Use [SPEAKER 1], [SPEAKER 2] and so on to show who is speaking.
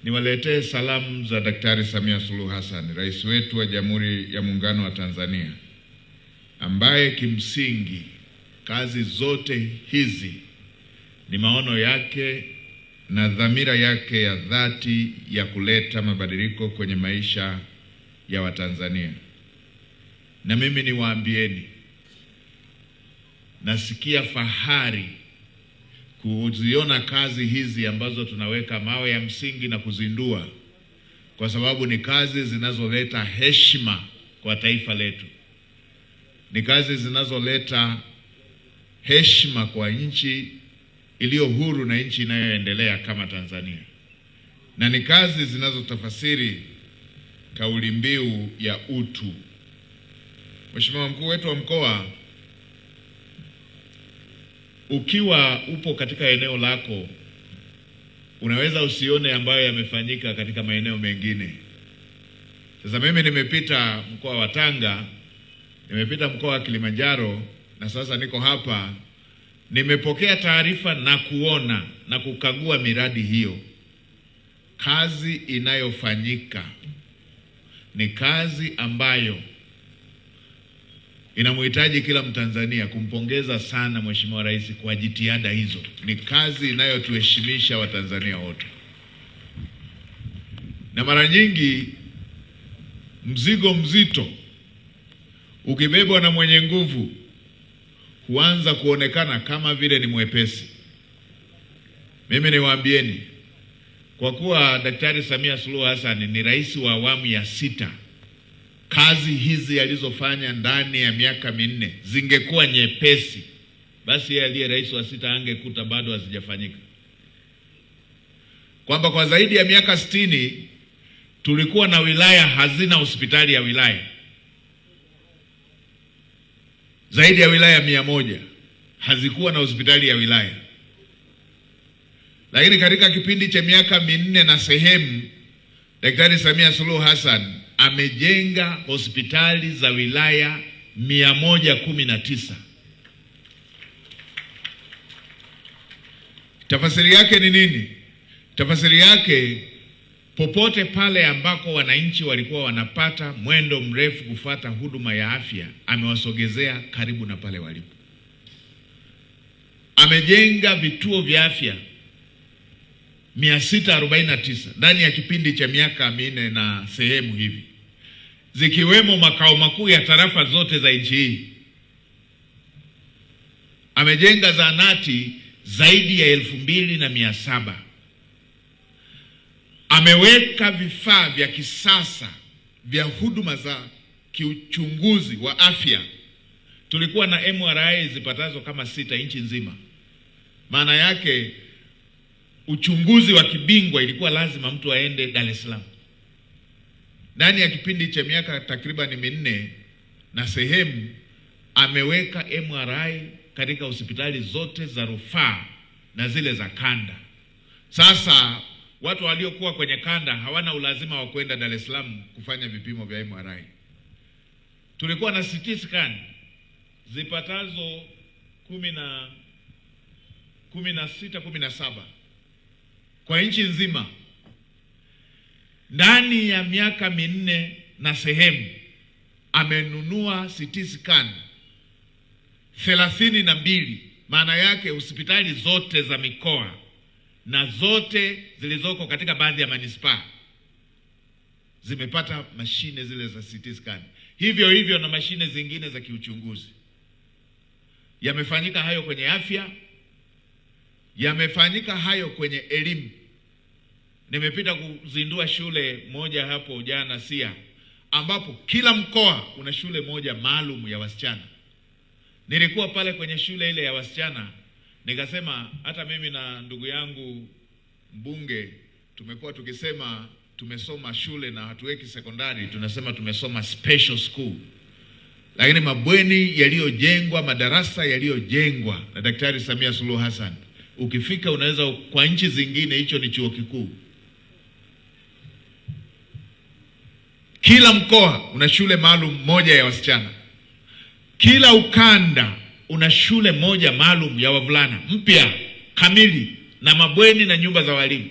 [SPEAKER 1] Niwaletee salamu za Daktari Samia Suluhu Hassan, rais wetu wa Jamhuri ya Muungano wa Tanzania, ambaye kimsingi kazi zote hizi ni maono yake na dhamira yake ya dhati ya kuleta mabadiliko kwenye maisha ya Watanzania. Na mimi niwaambieni, nasikia fahari kuziona kazi hizi ambazo tunaweka mawe ya msingi na kuzindua, kwa sababu ni kazi zinazoleta heshima kwa taifa letu. Ni kazi zinazoleta heshima kwa nchi iliyo huru na nchi inayoendelea kama Tanzania. Na ni kazi zinazotafasiri kauli mbiu ya utu. Mheshimiwa mkuu wetu wa mkoa, ukiwa upo katika eneo lako, unaweza usione ambayo yamefanyika katika maeneo mengine. Sasa mimi nimepita mkoa wa Tanga, nimepita mkoa wa Kilimanjaro, na sasa niko hapa. Nimepokea taarifa na kuona na kukagua miradi hiyo. Kazi inayofanyika ni kazi ambayo inamhitaji kila Mtanzania kumpongeza sana Mheshimiwa Rais kwa jitihada hizo. Ni kazi inayotuheshimisha Watanzania wote. Na mara nyingi mzigo mzito ukibebwa na mwenye nguvu huanza kuonekana kama vile ni mwepesi. Mimi niwaambieni, kwa kuwa Daktari Samia Suluhu Hassan ni rais wa awamu ya 6, kazi hizi alizofanya ndani ya miaka minne zingekuwa nyepesi, basi yeye aliye rais wa 6 angekuta bado hazijafanyika. Kwamba kwa zaidi ya miaka 60 tulikuwa na wilaya hazina hospitali ya wilaya. Zaidi ya wilaya 100 hazikuwa na hospitali ya wilaya. Lakini katika kipindi cha miaka minne na sehemu, Daktari Samia Suluhu Hassan amejenga hospitali za wilaya 119. Tafasiri yake ni nini? Tafasiri yake, popote pale ambako wananchi walikuwa wanapata mwendo mrefu kufuata huduma ya afya, amewasogezea karibu na pale walipo. Amejenga vituo vya afya 649 ndani ya kipindi cha miaka 4 na sehemu hivi, zikiwemo makao makuu ya tarafa zote za nchi hii. Amejenga zahanati zaidi ya 2700. Ameweka vifaa vya kisasa vya huduma za kiuchunguzi wa afya. Tulikuwa na MRI zipatazo kama 6 nchi nzima. Maana yake uchunguzi wa kibingwa ilikuwa lazima mtu aende Dar es Salaam. Ndani ya kipindi cha miaka takriban 4 na sehemu, ameweka MRI katika hospitali zote za rufaa na zile za kanda. Sasa watu waliokuwa kwenye kanda hawana ulazima wa kwenda Dar es Salaam kufanya vipimo vya MRI. Tulikuwa na CT scan zipatazo 17 kwa nchi nzima. Ndani ya miaka 4 na sehemu, amenunua CT scan 32. Maana yake hospitali zote za mikoa na zote zilizoko katika baadhi ya manispaa zimepata mashine zile za CT scan. Hivyo hivyo na mashine zingine za kiuchunguzi. Yamefanyika hayo kwenye afya, yamefanyika hayo kwenye elimu. Nimepita kuzindua shule moja hapo jana Sia, ambapo kila mkoa una shule moja maalum ya wasichana. Nilikuwa pale kwenye shule ile ya wasichana, nikasema hata mimi na ndugu yangu mbunge tumekuwa tukisema tumesoma shule na hatuweki sekondari, tunasema tumesoma special school. Lakini mabweni yaliyojengwa, madarasa yaliyojengwa na Daktari Samia Suluhu Hassan, ukifika unaweza, kwa nchi zingine hicho ni chuo kikuu. Kila mkoa una shule maalum moja ya wasichana. Kila ukanda una shule moja maalum ya wavulana mpya kamili, na mabweni na nyumba za walimu.